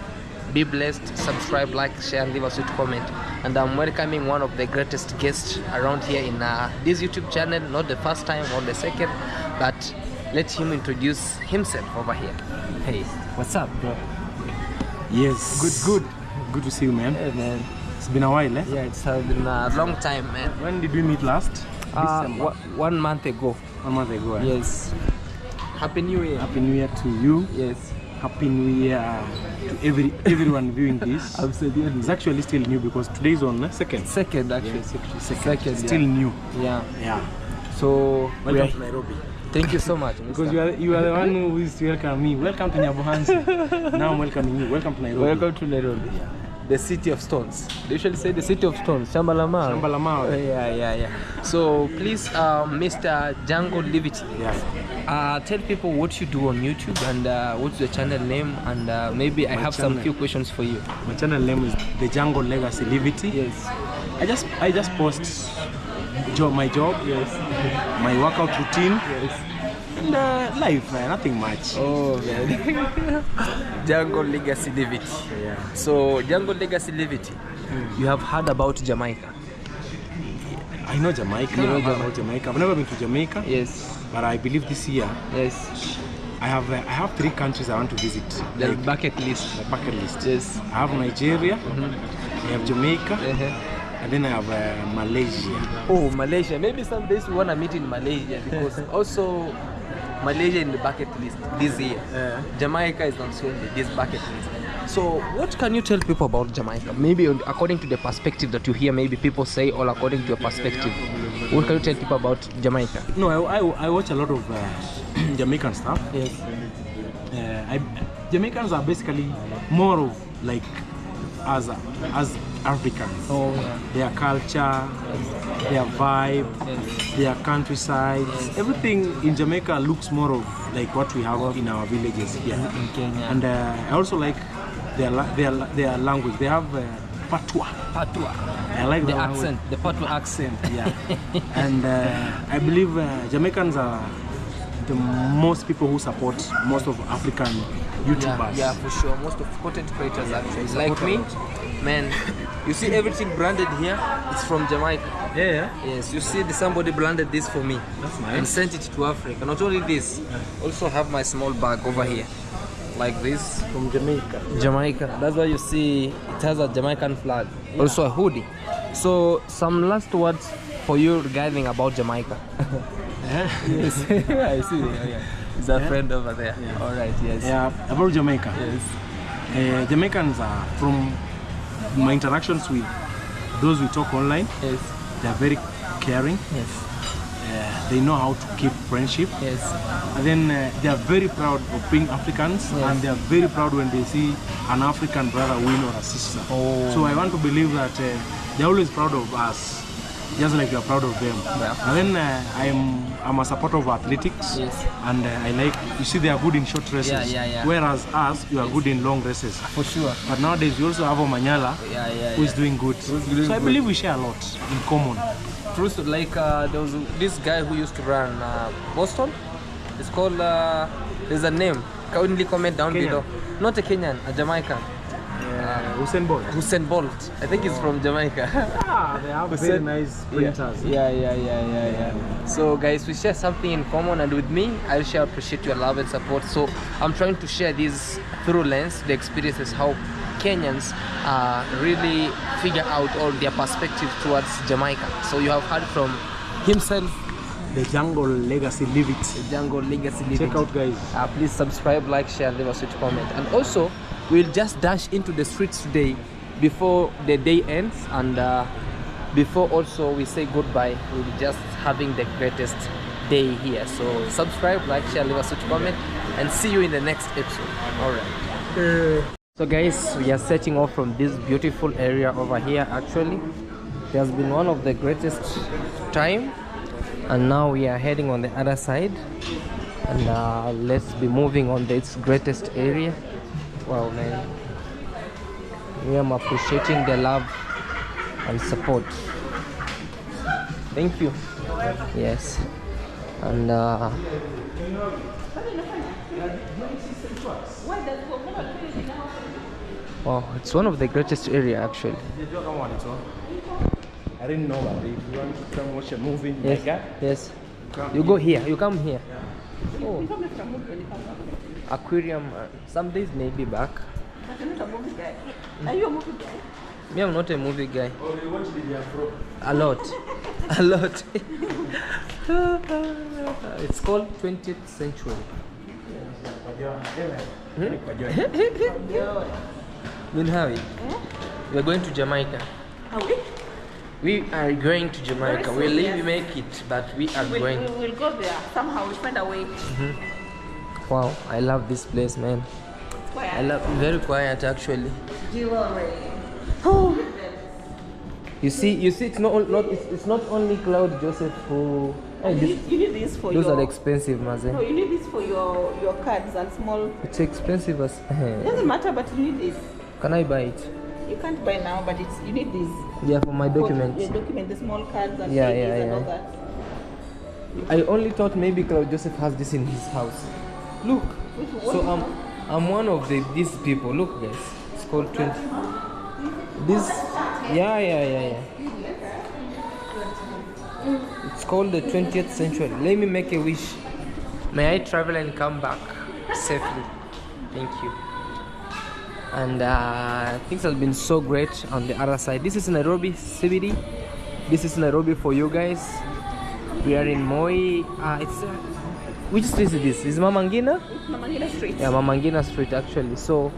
be blessed, subscribe, like, share and leave a sweet comment. And I'm welcoming one of the greatest guests around here in this YouTube channel, not the first time or the second, but let him introduce himself over here. Hey, what's up, bro? Yes. Good to see you, man. Hey, man. It's been a while, eh? Yeah, it's been a long time, man. When did we meet last? December. 1 month ago. 1 month ago, eh? Yes. Happy New Year. Happy New Year to you. Yes. Happy New Year to everyone viewing this. Absolutely. It's actually still new because today is on second. Second, actually. Yeah, Second. Still yeah. new. Yeah. So Welcome to Nairobi. Thank you so much. Because you are the one who is to welcome me. Welcome to Nyabohansi. Now I'm welcoming you. Welcome to Nairobi. Welcome to Nairobi. Yeah. The city of stones. They usually say the city of stones. Shamba la mawe. Shamba la mawe. Yeah. So please, Mr. Django Liberty. Yeah. Tell people what you do on YouTube and what's your channel name, and maybe I have some few questions for you. My channel name is The Django Legacy Liberty. Yes. I just post my job. Yes. My workout routine. Yes. And life, nothing much. Oh man. Django Legacy Liberty. Yeah. So Django Legacy Liberty, you have heard about Jamaica. I know Jamaica. You know Jamaica. I've never been to Jamaica. Yes. But I believe this year, Yes. I have 3 countries I want to visit. The bucket list. The bucket list. Yes. I have Nigeria. I have Jamaica. And then I have Malaysia. Oh, Malaysia. Maybe some days we want to meet in Malaysia because also Malaysia in the bucket list this year. Jamaica is also in this bucket list. So what can you tell people about Jamaica? Maybe according to the perspective that you hear, maybe people say, or according to your perspective. What can you tell people about Jamaica? No, I watch a lot of Jamaican stuff. Yes. Jamaicans are basically more of like as Africans. Oh yeah. Their culture, their vibe, their countryside. Everything in Jamaica looks more of like what we have in our villages here. In Kenya. And I also like their language. They have patois. Patois. I like The the accent, the patois accent. Yeah. And I believe Jamaicans are the most people who support most of African YouTubers. Yeah, for sure. Most of content creators actually. Like support me, a lot. man. You see everything branded here, it's from Jamaica. Yeah. Yes, you see somebody branded this for me. That's nice. And sent it to Africa. Not only this, also have my small bag over here. Like this. From Jamaica. Jamaica. That's why you see it has a Jamaican flag. Also a hoodie. So some last words for you regarding about Jamaica. Yes. I see. Okay. He's a friend over there. Yeah. All right. Yes. Yeah, about Jamaica. Yes. Jamaicans are, from my interactions with those we talk online, Yes. they are very caring. Yes. They know how to keep friendship. Yes. And then they are very proud of being Africans, Yes. and they are very proud when they see an African brother win or a sister. Oh. So I want to believe that they're always proud of us, just like we are proud of them. Yeah. And then I'm a supporter of athletics. Yes. And I like, you see, they are good in short races. Yeah. Whereas us, we are good in long races. For sure. But nowadays we also have Omanyala, Yeah. who is doing good. doing So I good. believe we share a lot in common. Truth, like there was this guy who used to run Boston. It's called there's a name. Kindly comment down Kenyan. below. Not a Kenyan, a Jamaican. Usain Bolt. Usain Bolt. I think he's from Jamaica. They have very nice sprinters. Yeah. So guys, we share something in common, and with me, I shall appreciate your love and support. So I'm trying to share this through lens, the experiences, how Kenyans really figure out all their perspective towards Jamaica. So you have heard from himself, The Jungle Legacy Live It. the Jungle Legacy Living. Check out, guys. Please subscribe, like, share, and leave a sweet comment. And also, we'll just dash into the streets today before the day ends, and before also we say goodbye. We'll be just having the greatest day here. So subscribe, like, share, leave a sweet comment, and see you in the next episode. All right. So guys, we are setting off from this beautiful area over here. Actually, it has been one of the greatest time, and now we are heading on the other side, and let's be moving on this greatest area. Wow, man, we am appreciating the love and support. Thank you. Yes. And wow, it's one of the greatest area actually. I didn't know that. If you want to come watch a movie, Yes. like that, Yes. You go here. You come here. Oh. Aquarium. Some days maybe back. Are you a movie guy? Me, I'm not a movie guy. or you watch the Afro. A lot. A lot. It's called 20th century. Minhawi, we are going to Jamaica. Are we? We are going to Jamaica. Very We'll soon, leave yes. make it, but we are We going. will go there. Somehow we'll find a way. Wow, I love this place, man. I love very quiet actually. You see, it's not only Claude Joseph who. Hey, You need this for those your... are expensive, No, Mazen. you need this for your cards and small... It's expensive as. It doesn't matter, but you need this. Can I buy it? You can't buy now, but you need this. Yeah, for my For documents. your document, the small cards and Yeah, pages yeah, and yeah. all that. I only thought maybe Claude Joseph has this in his house. Look. So I'm one of these people. Look, guys. It's called 20. This. Yeah. It's called the 20th century. Let me make a wish. May I travel and come back safely. Thank you. And things have been so great on the other side. This is Nairobi CBD. This is Nairobi for you guys. We are in Moi. Which street is this? Is Mama Ngina? It's Mamangina Street. Yeah, Mama Ngina Street actually. So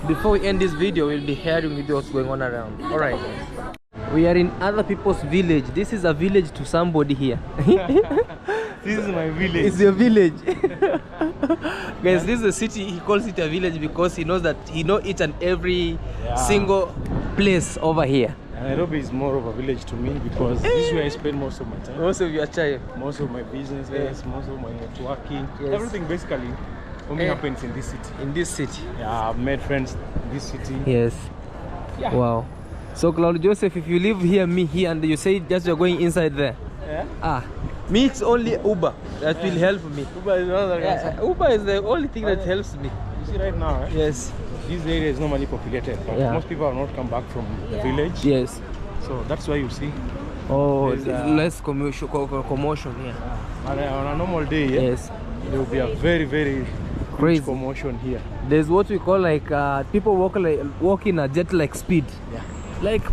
before we end this video, we'll be hearing with what's going on around. All right. We are in other people's village. This is a village to somebody here. This is my village. It's your village. Guys, this is a city. He calls it a village because he knows that he knows each and every single place over here? Nairobi is more of a village to me because this is where I spend most of my time. Most of your time. Most of my businesses, most of my networking, Yes. everything basically for me happens in this city. In this city. Yeah, I've made friends in this city. Yes. Yeah. Wow. So Claude Joseph, if you live here, me here, and you say just you're going inside there. Yeah. Me it's only Uber that will help me. Uber is another answer. Uber is the only thing that helps me. You see right now, Yes. this area is normally populated, but Yeah. most people have not come back from the village. Yes. So that's why you see. Oh, There's, less commotion here. On a normal day, Yes. there will be a very, very Crazy. huge commotion here. There's what we call like people walking at jet-like speed. Yeah. Like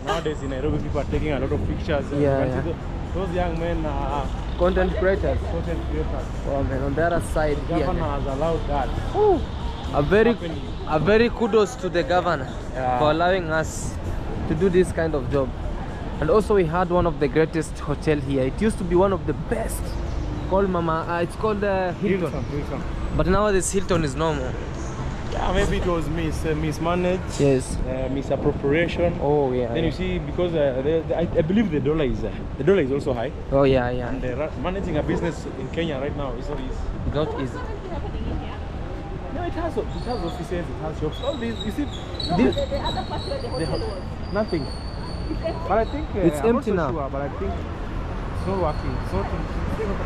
Nowadays in Nairobi, people are taking a lot of pictures. You Yeah, can see those young men are content creators. content creators. Oh man, on the other side The here. governor has allowed that. A very kudos to the governor for allowing us to do this kind of job. And also we had one of the greatest hotel here. It used to be one of the best. Called it's called Hilton. Hilton. But now this Hilton is no more. Yeah, maybe it was mismanaged. Yes. Misappropriation. Oh yeah. Then you see, because I believe the dollar is also high. Oh yeah, yeah. And managing a business in Kenya right now is not easy. It's not easy. No, it has offices, it has shops. All these, you see, This, The other part where the hotel was. nothing. But I think It's I'm empty not so now. Sure, but I think it's not working. It's not operational.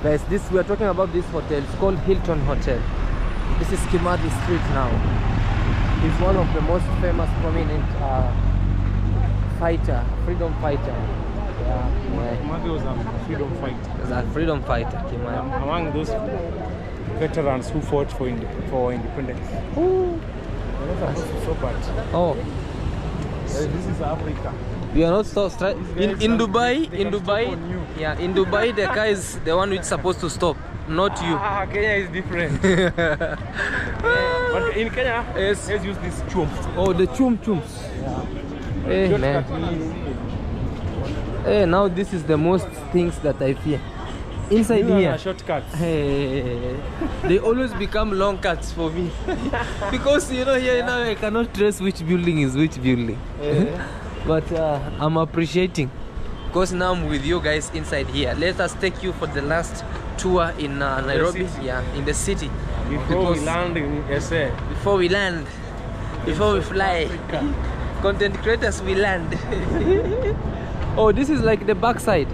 guys, we are talking about this hotel. It's called Hilton Hotel. This is Kimathi Street now. He's one of the most famous, prominent freedom fighter. Kimathi was a freedom fighter. He's a freedom fighter, Kimathi. Among those veterans who fought for independence. They're not supposed to so bad. Oh, This is Africa. we are not so in Dubai. They In can Dubai, stop on you. yeah, in Dubai, the car is the one which is supposed to stop, not you. Kenya is different. But in Kenya, Yes. let's use this chum. Oh, the chums. Hey man. Hey, now this is the most things that I fear. Inside These here. are shortcuts. Hey, they always become long cuts for me because you know here now I cannot trace which building is which building. But I'm appreciating because now I'm with you guys inside here. Let us take you for the last tour in Nairobi. Yeah, in the city. Before we land in SA. Before we land, before we fly, content creators we land. Oh, this is like the backside.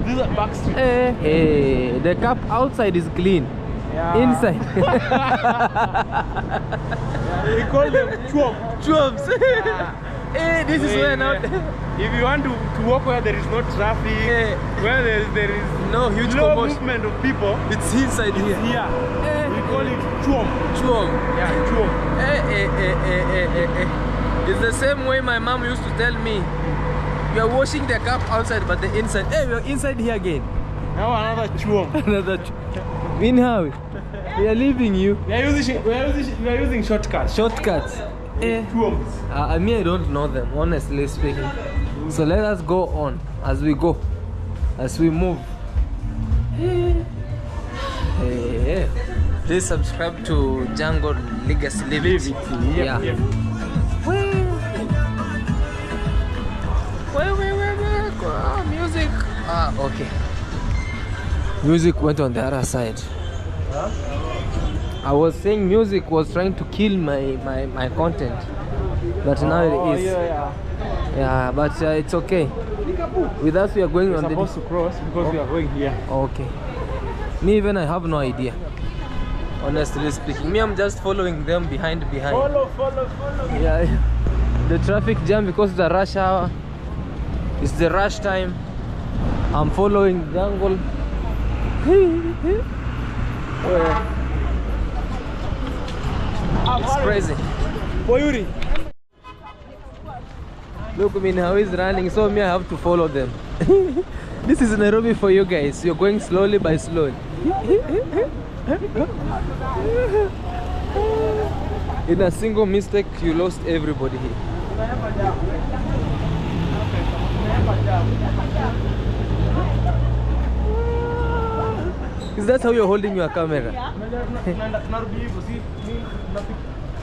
These are back street. Hey, the cup outside is clean. Yeah. Inside. We call them chum. Chums. Hey, this is where now. If you want to walk where there is no traffic, where there is No huge low commotion. movement of people, It's inside here. here. We call it chum. Chum. Yeah, chum. It's the same way my mom used to tell me. We are washing the cup outside, but the inside. Hey, we are inside here again. Now another chum. Another. Meanwhile, we are leaving you. We are using shortcuts. Shortcuts. Chums. I mean, I don't know them, honestly speaking. So let us go on as we go, as we move. Hey. Please subscribe to Django Legacy Live It. Yeah. Where? Music. Okay. Music went on the other side. Huh? I was saying music was trying to kill my content, but now it is. Yeah, but it's okay. With us, we are going on supposed to cross because we are going here. Okay. Me even I have no idea. Honestly speaking, me I'm just following them behind. Follow. Yeah. The traffic jam because it's the rush hour. It's the rush time. I'm following Jungle. It's crazy. Boyuri. Look, I mean how he's running, so me I have to follow them. This is Nairobi for you guys. You're going slowly by slowly. In a single mistake, you lost everybody here. Is that how you're holding your camera?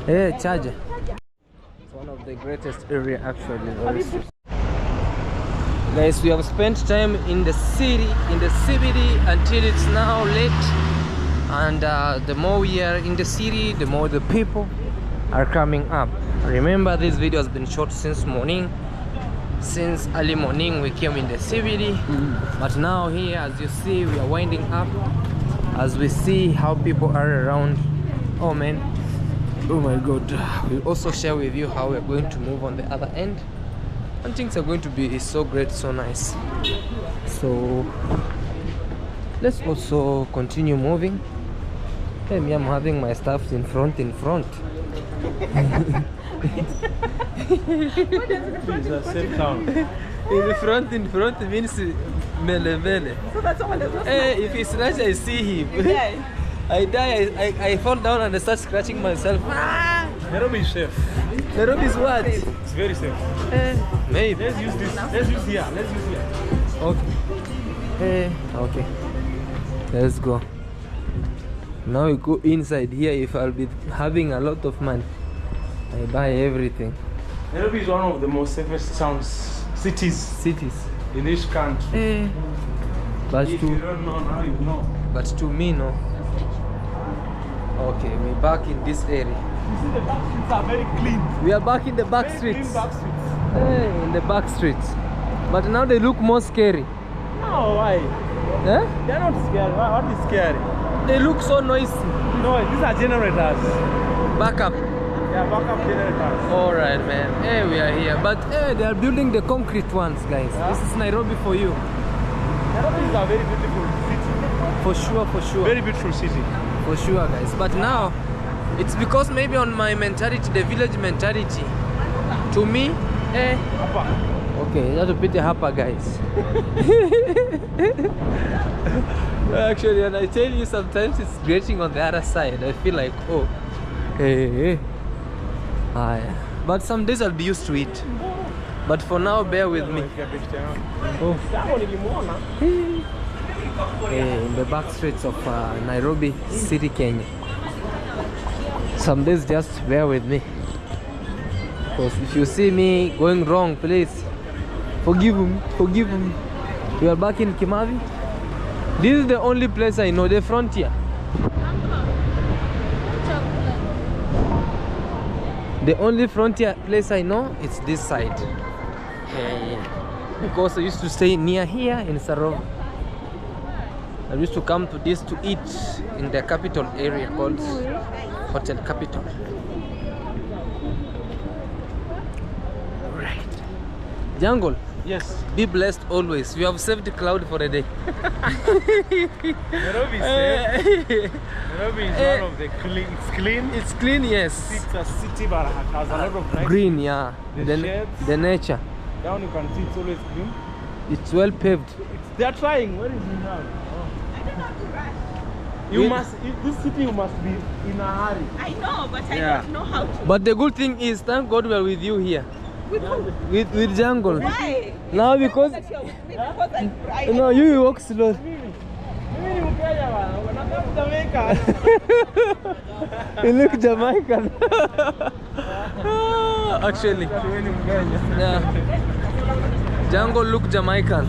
Hey, charger. one of the greatest area actually. Guys, we have spent time in the city, in the CBD until it's now late. And the more we are in the city, the more the people are coming up. Remember, this video has been shot since morning. Since early morning we came in the CBD, but now here, as you see, we are winding up as we see how people are around. Oh man, oh my god. We'll also share with you how we're going to move on the other end, and things are going to be so great, so nice. So let's also continue moving. Hey, me, I'm having my stuff in front. Please, same town. In front means mele. So that's someone that's not Hey, if it's snatch, I see him. I die. I fall down and I start scratching myself. Nairobi is safe. Nairobi is what? It's very safe. Maybe. Let's use this. Let's use here. Okay. Okay. Let's go. Now we go inside here. If I'll be having a lot of money, I buy everything. Nairobi is one of the most safest cities in this country. But If you don't know, now you know. But to me, no. Okay, we're back in this area. You see the back streets are very clean. We are back in the back Very streets. clean back streets. In the back streets. But now they look more scary. No, why? Eh? They're not scary. What is scary? They look so noisy. No, these are generators. Backup. Yeah, backup generators. Alright, man. Hey, we are here. But hey, they are building the concrete ones, guys. Yeah. This is Nairobi for you. Nairobi is a very beautiful city. For sure. Very beautiful city. For sure, guys. But now, it's because maybe on my mentality, the village mentality, to me, Upper. okay, you have to put the hapa, guys. Actually, when I tell you, sometimes it's grating on the other side. I feel like, oh, hey. But some days I'll be used to it. But for now, bear with me. Oh. In the back streets of Nairobi City, Kenya. Some days just bear with me. Because if you see me going wrong, please forgive me. We are back in Kimathi. This is the only place I know, the frontier. The only frontier place I know is this side. Because I used to stay near here in Sarova. I used to come to this to eat in the capital area called Hotel Capital. Right. Jungle. Yes. Be blessed always. You have saved Claude for a day. Nairobi is safe. Nairobi is one of the clean. It's clean. It's clean, yes. It's a city, but it has a lot of nice. Green, yeah. The shades. The nature. Down you can see it's always clean. It's well paved. They are trying. Where is he now? You must. This city, you must be in a hurry. I know, but I don't know how to. But the good thing is, thank God we are with you here. With who? With Jungle. Why? Now because That you're with me, because I no, you walk slow. You look Jamaican. Actually, yeah. Jungle look Jamaican.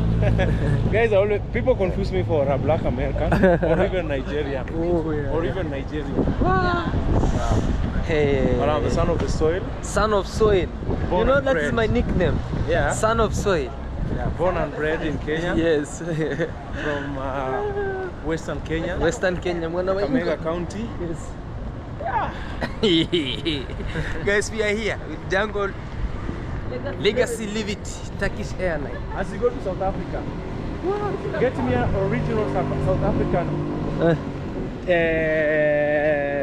Guys, people confuse me for a black American or even Nigerian. Or even Nigerian. Hey. But I'm the son of the soil. Son of soil. Born you know and that bred. is my nickname. Yeah. Son of soil. Yeah, born and bred in Kenya. Yes. From Western Kenya. Western Kenya. Jamaica County. Yes. Guys, we are here with Jungle Legacy Live It Turkish Airline. As you go to South Africa, get me an original South African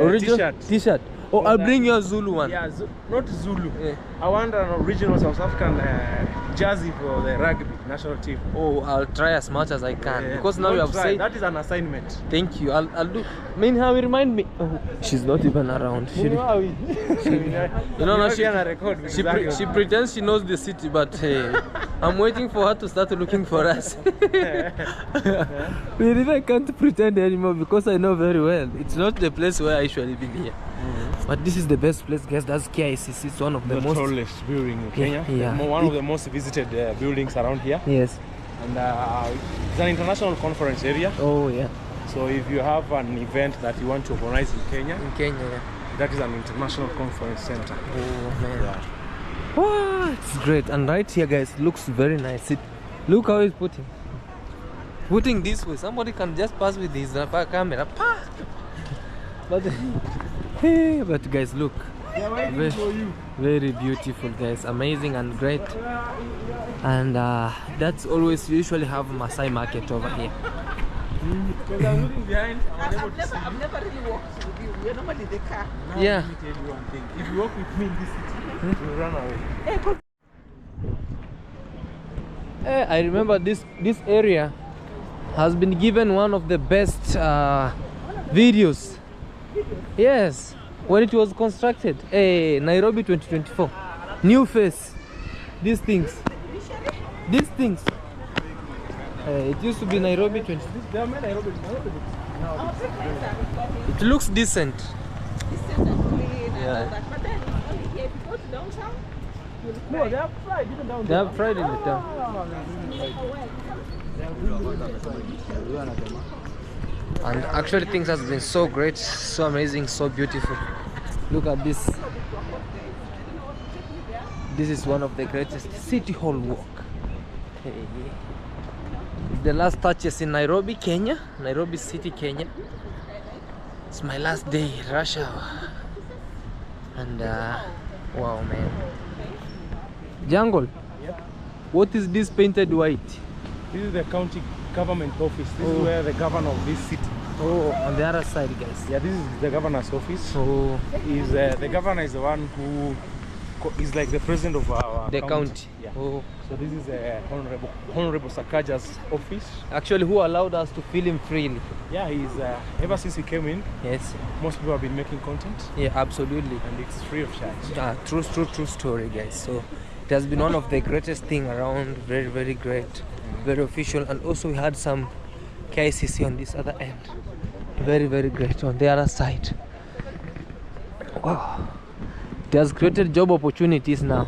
Original T-shirt. Oh, I'll bring you a Zulu one. Yeah, not Zulu. Yeah. I want an original South African jersey for the rugby national team. Oh, I'll try as much as I can because now you have said. That is an assignment. Thank you. I'll do. How you remind me? Oh, she's not even around. She pretends she knows the city, but hey, I'm waiting for her to start looking for us. We really can't pretend anymore because I know very well it's not the place where I usually been here. But this is the best place, guys. That's KICC. It's one of the most tallest building in Kenya. Yeah. One of the most visited buildings around here. Yes. And it's an international conference area. Oh yeah. So if you have an event that you want to organize in Kenya, Yeah. that is an international conference center. Oh man. Yeah. Wow, it's great. And right here, guys, looks very nice. Look how it's putting this way. Somebody can just pass with his camera. But guys, look. Very beautiful, guys. Amazing and great. And that's always usually have Masai market over here. Because I'm looking behind, I've never really walked with you. You're normally in the car. Yeah. Let me tell you one thing. If you walk with me in this city, you'll run away. I remember this area has been given one of the best videos. Yes, when it was constructed. Nairobi 2024. New face. These things. It used to be Nairobi 2024. It looks decent. Yeah. But then only here, if you go to downtown, No, they have fried even down They have pride in the town. And actually things has been so great, so amazing, so beautiful. Look at this. This is one of the greatest city hall walk. The last touches in Nairobi, Kenya. Nairobi City, Kenya. It's my last day, rush hour. And wow, man. Jungle. Yeah. What is this painted white? This is the county government office. This is where the governor of this city. Oh, on the other side, guys. Yeah, this is the governor's office. Oh, The governor is the one who is like the president of our the county. Yeah. Oh, So this is Honorable Sakaja's office. actually, who allowed us to feel him freely? Yeah, he's ever since he came in, Yes. most people have been making content, Yeah, absolutely. and it's free of charge. True story, guys. So it has been one of the greatest thing around. Very, very great, very official. And also we had some KICC on this other end. Very, very great on the other side. Wow, it has created job opportunities now.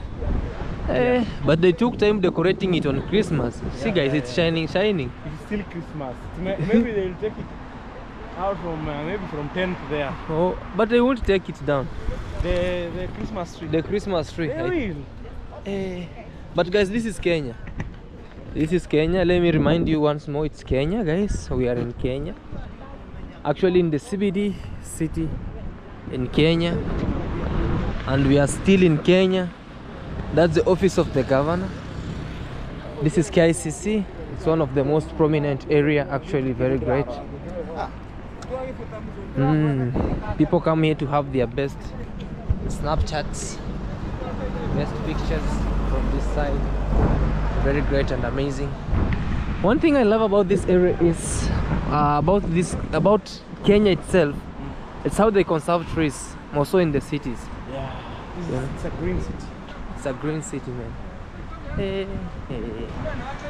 But they took time decorating it on Christmas. See, guys, it's shining. It's still Christmas. Maybe they'll take it out from maybe from 10th there. Oh, but they won't take it down. The Christmas tree. The Christmas tree. They will. But guys, this is Kenya. This is Kenya. Let me remind you once more, it's Kenya, guys. We are in Kenya. Actually in the CBD city in Kenya. And we are still in Kenya. That's the office of the governor. This is KICC. It's one of the most prominent area, actually very great. People come here to have their best Snapchats, best pictures from this side. Very great and amazing. One thing I love about this area is about Kenya itself. It's how they conserve trees, more so in the cities. Yeah. It's a green city. It's a green city, man.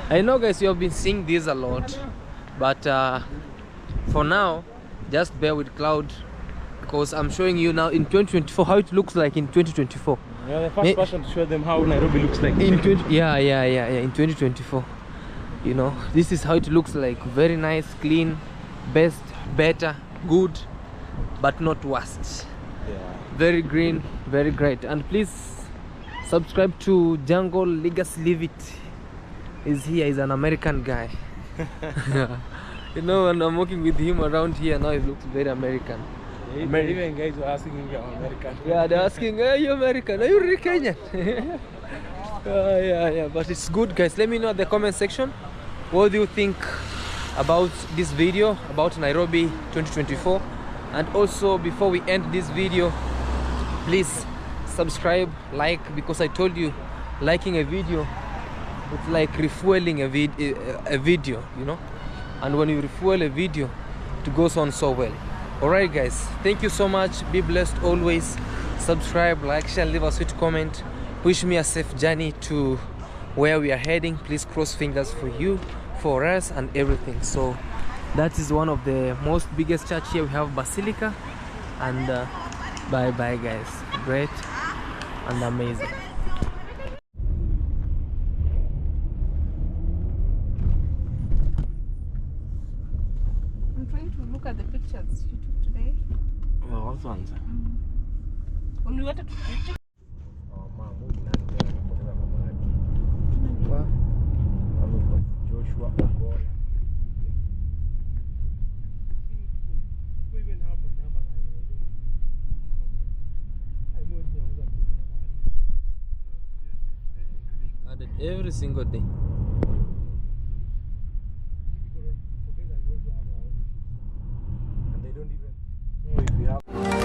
I know, guys, you have been seeing this a lot, but for now, just bear with Claude, because I'm showing you now in 2024 how it looks like in 2024. Yeah, the first person to show them how Nairobi looks like. In 2024, you know, this is how it looks like. Very nice, clean, best, better, good, but not worst. Yeah. Very green, very great. And please subscribe to Jungle Legacy Live It. He's here. He's an American guy. You know, when I'm working with him around here now, he looks very American. Even guys were asking if you're American. Yeah, they're asking, are you American? Are you really Kenyan? Yeah, but it's good, guys. Let me know in the comment section, what do you think about this video, about Nairobi 2024? And also, before we end this video, please subscribe, like, because I told you, liking a video, it's like refueling a video, you know. And when you refuel a video, it goes on so well. Alright, guys, thank you so much. Be blessed always. Subscribe, like, share, leave a sweet comment. Wish me a safe journey to where we are heading. Please cross fingers for you, for us, and everything. So that is one of the most biggest church here. We have Basilica, and bye bye guys, great and amazing. I'm trying to look at the pictures you took today. What ones? When we wanted to take Joshua. Added every single day. And they don't even know if we have.